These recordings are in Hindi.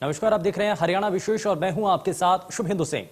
नमस्कार, आप देख रहे हैं हरियाणा विशेष और मैं हूं आपके साथ शुभेंदु सिंह।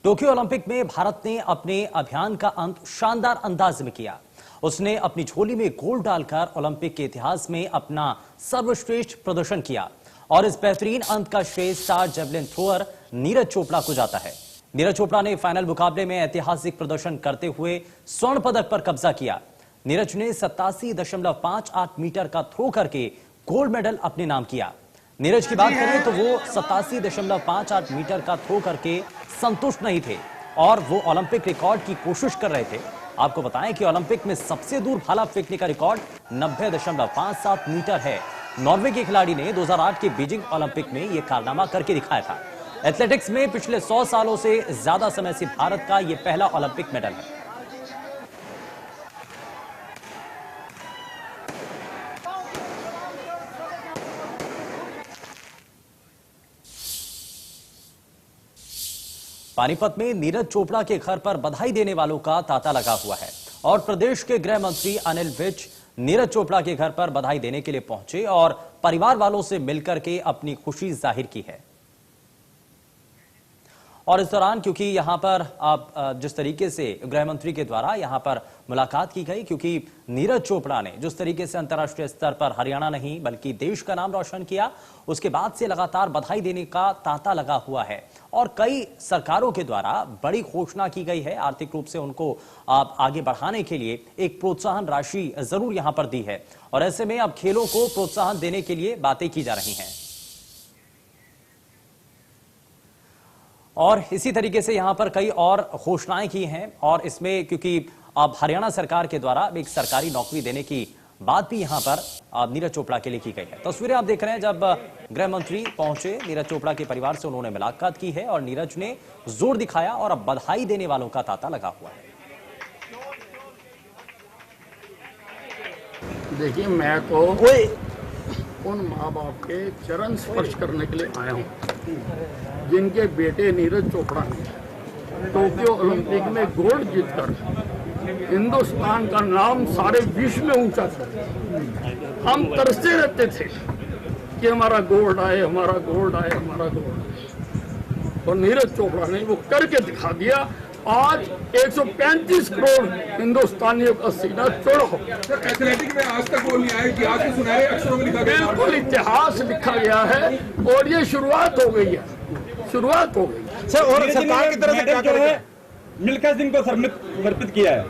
टोक्यो ओलंपिक में भारत ने अपने अभियान का अंत शानदार अंदाज में किया। उसने अपनी झोली में गोल्ड डालकर ओलंपिक के इतिहास में अपना सर्वश्रेष्ठ प्रदर्शन किया और इस बेहतरीन अंत का श्रेय star javelin thrower Neeraj Chopra को जाता है। नीरज चोपड़ा ने फाइनल मुकाबले में ऐतिहासिक प्रदर्शन करते हुए स्वर्ण पदक पर कब्जा किया। नीरज ने 87.58 मीटर का थ्रो करके गोल्ड मेडल अपने नाम किया। नीरज की बात करें तो वो 87.58 मीटर का थ्रो करके संतुष्ट नहीं थे और वो ओलंपिक रिकॉर्ड की कोशिश कर रहे थे। आपको बताएं कि ओलंपिक में सबसे दूर भाला फेंकने का रिकॉर्ड 90.57 मीटर है। नॉर्वे के खिलाड़ी ने 2008 के बीजिंग ओलंपिक में यह कारनामा करके दिखाया था। एथलेटिक्स में पिछले 100 सालों से ज्यादा समय से भारत का यह पहला ओलंपिक मेडल है। पानीपत में नीरज चोपड़ा के घर पर बधाई देने वालों का तांता लगा हुआ है और प्रदेश के गृह मंत्री अनिल विज नीरज चोपड़ा के घर पर बधाई देने के लिए पहुंचे और परिवार वालों से मिलकर के अपनी खुशी जाहिर की है। और इस दौरान क्योंकि यहां पर जिस तरीके से गृह मंत्री के द्वारा यहां पर मुलाकात की गई, क्योंकि नीरज चोपड़ा ने जिस तरीके से अंतर्राष्ट्रीय स्तर पर हरियाणा नहीं बल्कि देश का नाम रोशन किया, उसके बाद से लगातार बधाई देने का तांता लगा हुआ है और कई सरकारों के द्वारा बड़ी घोषणा की गई है। आर्थिक रूप से उनको आगे बढ़ाने के लिए एक प्रोत्साहन राशि जरूर यहां पर दी है और ऐसे में अब खेलों को प्रोत्साहन देने के लिए बातें की जा रही हैं। और इसी तरीके से यहां पर कई और घोषणाएं की हैं और इसमें क्योंकि अब हरियाणा सरकार के द्वारा एक सरकारी नौकरी देने की बात भी यहां पर नीरज चोपड़ा के लिए की गई है। तस्वीरें आप देख रहे हैं जब गृह मंत्री पहुंचे, नीरज चोपड़ा के परिवार से उन्होंने मुलाकात की है और नीरज ने जोर दिखाया और अब बधाई देने वालों का तांता लगा हुआ है। देखिए, मैं तो उन माँ बाप के चरण स्पर्श करने के लिए आया हूँ जिनके बेटे नीरज चोपड़ा ने टोक्यो ओलंपिक में गोल्ड जीतकर हिंदुस्तान का नाम सारे विश्व में ऊंचा कर। हम तरसते रहते थे कि हमारा गोल्ड आए, हमारा गोल्ड आए, हमारा गोल्ड आए, और नीरज चोपड़ा ने वो करके दिखा दिया। आज 135 करोड़ हिंदुस्तानियों का सीना चौड़ा हो गया। एथलेटिक्स में आज तक वो नहीं आया कि आज के सुनहरे अक्षरों में लिखा गया। बिल्कुल इतिहास लिखा गया है और ये शुरुआत हो गई है, शुरुआत हो गई सर। और सरकार की तरफ से क्या है, मिल्खा सिंह को समर्पित किया है।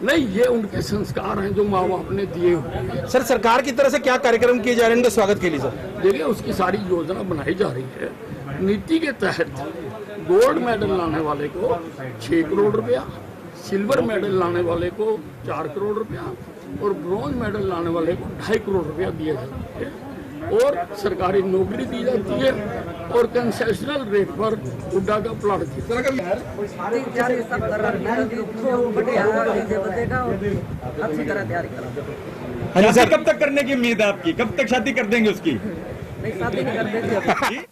नहीं, ये उनके संस्कार हैं जो माँ बाप ने दिए हुए। सर, सरकार की तरफ से क्या कार्यक्रम किए जा रहे हैं इनके स्वागत के लिए? सर देखिए, उसकी सारी योजना बनाई जा रही है। नीति के तहत गोल्ड मेडल लाने वाले को 6 करोड़ रुपया, सिल्वर मेडल लाने वाले को 4 करोड़ रुपया और ब्रॉन्ज मेडल लाने वाले को 2.5 करोड़ रुपया दिया जाता है और सरकारी नौकरी दी जाती है और कंसेशनल रेट पर हुड्डा का प्लाट दिया जाता है। कब तक करने की उम्मीद है आपकी? कब तक शादी कर देंगे उसकी? शादी नहीं कर देंगे।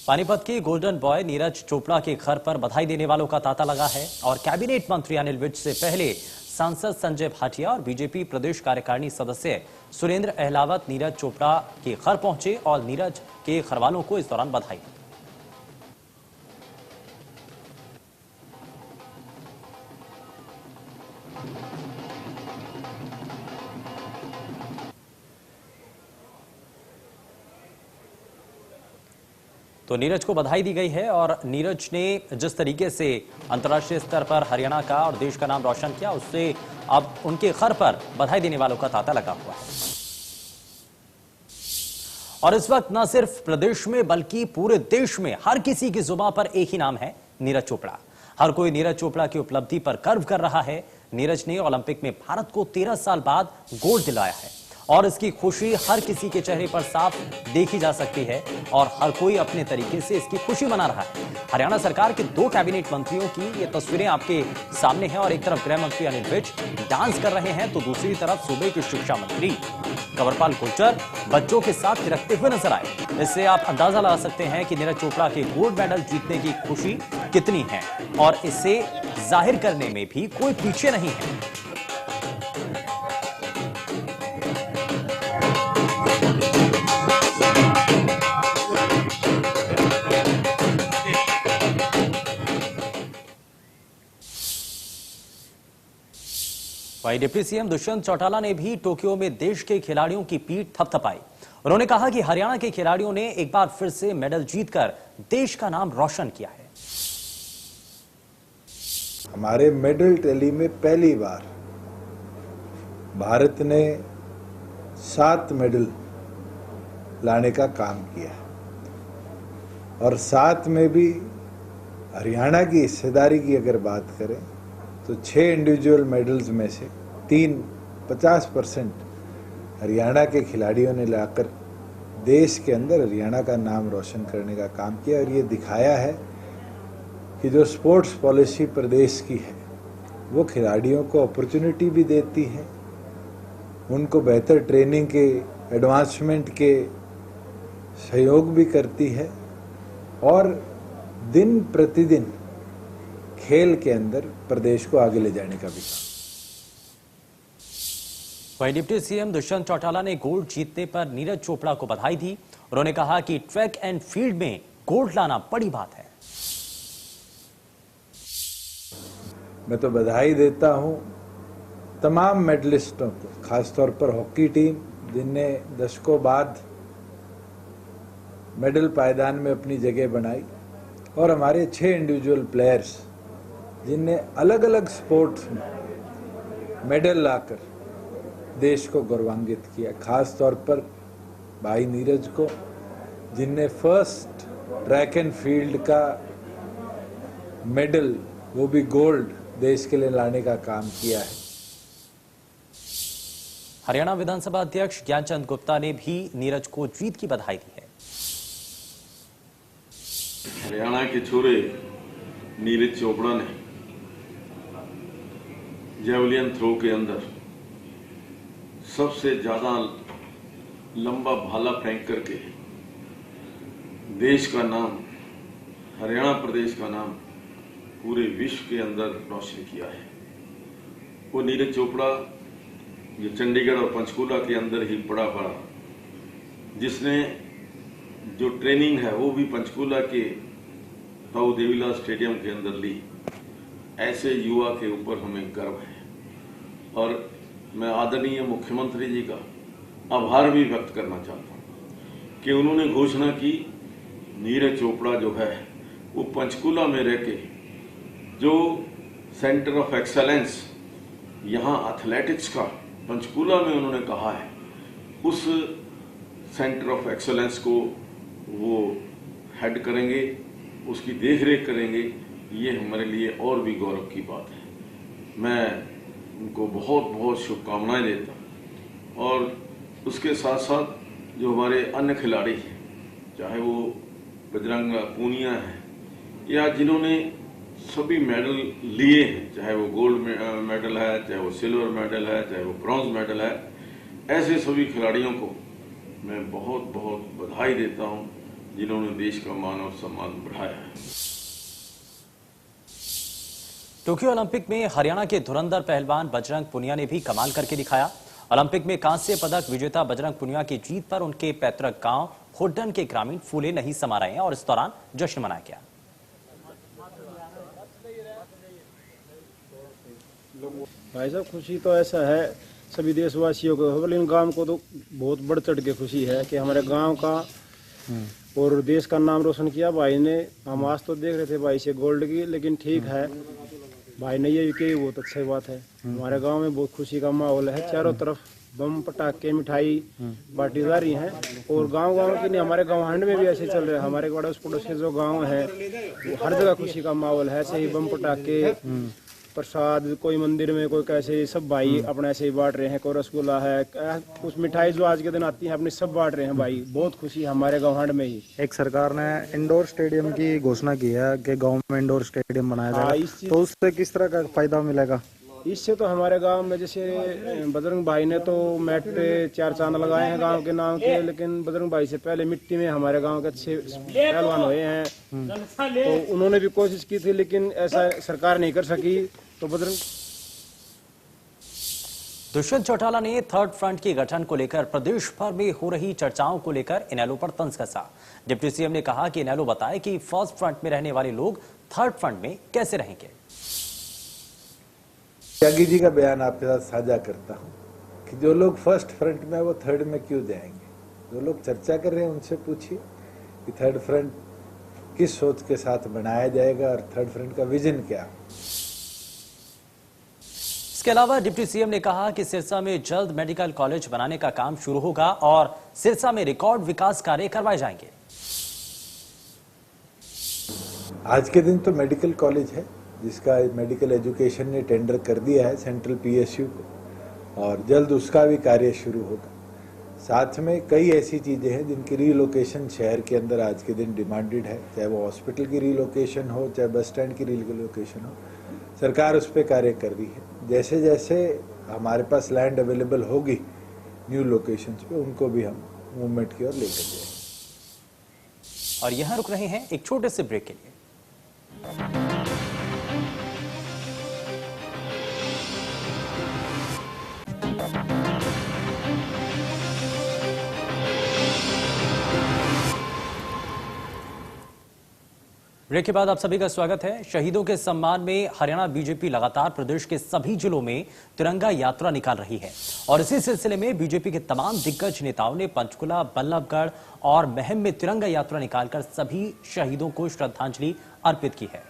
पानीपत के गोल्डन बॉय नीरज चोपड़ा के घर पर बधाई देने वालों का तांता लगा है और कैबिनेट मंत्री अनिल विज से पहले सांसद संजय भाटिया और बीजेपी प्रदेश कार्यकारिणी सदस्य सुरेंद्र अहलावत नीरज चोपड़ा के घर पहुंचे और नीरज के घरवालों को इस दौरान बधाई दी। तो नीरज को बधाई दी गई है और नीरज ने जिस तरीके से अंतर्राष्ट्रीय स्तर पर हरियाणा का और देश का नाम रोशन किया, उससे अब उनके घर पर बधाई देने वालों का तांता लगा हुआ है। और इस वक्त न सिर्फ प्रदेश में बल्कि पूरे देश में हर किसी की जुबान पर एक ही नाम है, नीरज चोपड़ा। हर कोई नीरज चोपड़ा की उपलब्धि पर गर्व कर रहा है। नीरज ने ओलंपिक में भारत को 13 साल बाद गोल्ड दिलाया है और इसकी खुशी हर किसी के चेहरे पर साफ देखी जा सकती है और हर कोई अपने तरीके से इसकी खुशी मना रहा है। हरियाणा सरकार के 2 कैबिनेट मंत्रियों की ये तस्वीरें आपके सामने हैं और एक तरफ गृह मंत्री अनिल विज डांस कर रहे हैं तो दूसरी तरफ सूबे के शिक्षा मंत्री कंवरपाल गुर्जर बच्चों के साथ थिरकते हुए नजर आए। इससे आप अंदाजा लगा सकते हैं कि नीरज चोपड़ा के गोल्ड मेडल जीतने की खुशी कितनी है और इसे जाहिर करने में भी कोई पीछे नहीं है। वहीं डिप्टी सीएम दुष्यंत चौटाला ने भी टोक्यो में देश के खिलाड़ियों की पीठ थपथपाई। उन्होंने कहा कि हरियाणा के खिलाड़ियों ने एक बार फिर से मेडल जीतकर देश का नाम रोशन किया है। हमारे मेडल टैली में पहली बार भारत ने 7 मेडल लाने का काम किया और 7 में भी हरियाणा की हिस्सेदारी की अगर बात करें तो 6 इंडिविजुअल मेडल्स में से 50% हरियाणा के खिलाड़ियों ने लाकर देश के अंदर हरियाणा का नाम रोशन करने का काम किया। और ये दिखाया है कि जो स्पोर्ट्स पॉलिसी प्रदेश की है वो खिलाड़ियों को अपॉर्चुनिटी भी देती है, उनको बेहतर ट्रेनिंग के एडवांसमेंट के सहयोग भी करती है और दिन प्रतिदिन खेल के अंदर प्रदेश को आगे ले जाने का भी काम। वहीं डिप्टी सीएम दुष्यंत चौटाला ने गोल्ड जीतने पर नीरज चोपड़ा को बधाई दी। उन्होंने कहा कि ट्रैक एंड फील्ड में गोल्ड लाना बड़ी बात है। मैं तो बधाई देता हूं तमाम मेडलिस्टों को, खासतौर पर हॉकी टीम जिनने दशकों बाद मेडल पायदान में अपनी जगह बनाई, और हमारे 6 इंडिविजुअल प्लेयर्स जिनने अलग अलग स्पोर्ट्स में मेडल लाकर देश को गौरवान्वित किया। खास तौर पर भाई नीरज को जिनने फर्स्ट ट्रैक एंड फील्ड का मेडल, वो भी गोल्ड, देश के लिए लाने का काम किया है। हरियाणा विधानसभा अध्यक्ष ज्ञानचंद गुप्ता ने भी नीरज को जीत की बधाई दी है। हरियाणा के छोरे नीरज चोपड़ा ने जेवलिन थ्रो के अंदर सबसे ज्यादा लंबा भाला फेंक करके देश का नाम, हरियाणा प्रदेश का नाम पूरे विश्व के अंदर रोशन किया है। वो नीरज चोपड़ा जो चंडीगढ़ और पंचकूला के अंदर ही पड़ा, जिसने जो ट्रेनिंग है वो भी पंचकूला के ताऊ देवीलाल स्टेडियम के अंदर ली, ऐसे युवा के ऊपर हमें गर्व है। और मैं आदरणीय मुख्यमंत्री जी का आभार भी व्यक्त करना चाहता हूं कि उन्होंने घोषणा की नीरज चोपड़ा जो है वो पंचकूला में रह के जो सेंटर ऑफ एक्सेलेंस यहाँ एथलेटिक्स का पंचकूला में उन्होंने कहा है, उस सेंटर ऑफ एक्सेलेंस को वो हेड करेंगे, उसकी देखरेख करेंगे। ये हमारे लिए और भी गौरव की बात है। मैं उनको बहुत बहुत शुभकामनाएं देता हूं। और उसके साथ साथ जो हमारे अन्य खिलाड़ी हैं, चाहे वो बजरंग पूनिया है या जिन्होंने सभी मेडल लिए हैं, चाहे वो गोल्ड मेडल है, चाहे वो सिल्वर मेडल है, चाहे वो ब्रॉन्ज मेडल है, ऐसे सभी खिलाड़ियों को मैं बहुत बहुत बधाई देता हूं जिन्होंने देश का मान और सम्मान बढ़ाया है। टोक्यो ओलंपिक में हरियाणा के धुरंधर पहलवान बजरंग पुनिया ने भी कमाल करके दिखाया। ओलंपिक में कांस्य पदक विजेता बजरंग पुनिया की जीत पर उनके पैतृक गांव होड्डन के ग्रामीण फूले नहीं समा रहे हैं और इस दौरान जश्न मनाया गया। भाई साहब, खुशी तो ऐसा है सभी देशवासियों को, लेकिन गांव को तो बहुत बढ़ चढ़ के खुशी है कि हमारे गांव का और देश का नाम रोशन किया भाई ने। हम आज तो देख रहे थे भाई से गोल्ड की, लेकिन ठीक है भाई ने ये की, बहुत अच्छी बात है। हमारे गांव में बहुत खुशी का माहौल है, चारों तरफ बम पटाखे मिठाई बांटी जा रही हैं। और गांव की नहीं, हमारे गांव हंड में भी ऐसे चल रहे हैं। हमारे पड़ोस के जो गांव है वो हर जगह खुशी का माहौल है। ऐसे ही बम पटाखे, प्रसाद, कोई मंदिर में, कोई कैसे, सब भाई अपने ऐसे ही बांट रहे हैं। कोई रसगुल्ला है, कुछ मिठाई जो आज के दिन आती है अपने सब बांट रहे हैं भाई। बहुत खुशी हमारे गाँव हंड में ही। एक सरकार ने इंडोर स्टेडियम की घोषणा की है कि गांव में इंडोर स्टेडियम बनाया जाएगा, तो उससे किस तरह का फायदा मिलेगा? इससे तो हमारे गांव में जैसे बजरंग भाई ने तो मैट पे 4 चांद लगाए हैं गांव के नाम के, लेकिन बजरंग भाई से पहले मिट्टी में हमारे गांव के अच्छे पहलवान हुए हैं। तो उन्होंने भी कोशिश की थी, लेकिन ऐसा सरकार नहीं कर सकी। तो बजरंग दुष्यंत चौटाला ने थर्ड फ्रंट के गठन को लेकर प्रदेश भर में हो रही चर्चाओं को लेकर इनेलो पर तंज कसा। डिप्टी सीएम ने कहा कि इनेलो बताए कि फर्स्ट फ्रंट में रहने वाले लोग थर्ड फ्रंट में कैसे रहेंगे। त्यागी जी का बयान आपके साथ साझा करता हूं कि जो लोग फर्स्ट फ्रंट में वो थर्ड में क्यों जाएंगे। जो लोग चर्चा कर रहे हैं उनसे पूछिए कि थर्ड फ्रंट किस सोच के साथ बनाया जाएगा और थर्ड फ्रंट का विजन क्या। इसके अलावा डिप्टी सीएम ने कहा कि सिरसा में जल्द मेडिकल कॉलेज बनाने का काम शुरू होगा और सिरसा में रिकॉर्ड विकास कार्य करवाए जाएंगे। आज के दिन तो मेडिकल कॉलेज है जिसका मेडिकल एजुकेशन ने टेंडर कर दिया है सेंट्रल पीएसयू को, और जल्द उसका भी कार्य शुरू होगा। साथ में कई ऐसी चीजें हैं जिनकी रीलोकेशन शहर के अंदर आज के दिन डिमांडेड है, चाहे वो हॉस्पिटल की रीलोकेशन हो, चाहे बस स्टैंड की रीलोकेशन हो। सरकार उस पर कार्य कर रही है। जैसे जैसे हमारे पास लैंड अवेलेबल होगी न्यू लोकेशंस पे, उनको भी हम मूवमेंट की ओर लेकर जाएंगे। और यहां रुक रहे हैं एक छोटे से ब्रेक के लिए। ब्रेक के बाद आप सभी का स्वागत है। शहीदों के सम्मान में हरियाणा बीजेपी लगातार प्रदेश के सभी जिलों में तिरंगा यात्रा निकाल रही है और इसी सिलसिले में बीजेपी के तमाम दिग्गज नेताओं ने पंचकुला, बल्लभगढ़ और महम में तिरंगा यात्रा निकालकर सभी शहीदों को श्रद्धांजलि अर्पित की है।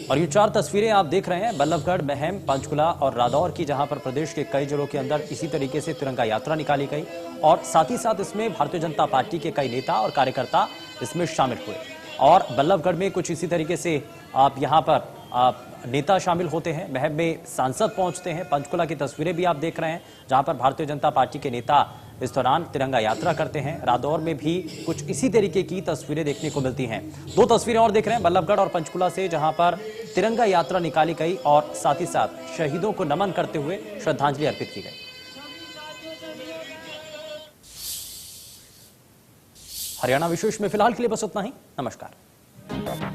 और ये 4 तस्वीरें आप देख रहे हैं बल्लभगढ़, महम, पंचकुला और रादौर की, जहां पर प्रदेश के कई जिलों के अंदर इसी तरीके से तिरंगा यात्रा निकाली गई और साथ ही साथ इसमें भारतीय जनता पार्टी के कई नेता और कार्यकर्ता इसमें शामिल हुए। और बल्लभगढ़ में कुछ इसी तरीके से आप यहां पर नेता शामिल होते हैं, महम में सांसद पहुंचते हैं। पंचकुला की तस्वीरें भी आप देख रहे हैं जहां पर भारतीय जनता पार्टी के नेता इस दौरान तिरंगा यात्रा करते हैं। रादौर में भी कुछ इसी तरीके की तस्वीरें देखने को मिलती हैं। 2 तस्वीरें और देख रहे हैं बल्लभगढ़ और पंचकुला से, जहां पर तिरंगा यात्रा निकाली गई और साथ ही साथ शहीदों को नमन करते हुए श्रद्धांजलि अर्पित की गई। हरियाणा विशेष में फिलहाल के लिए बस उतना ही। नमस्कार।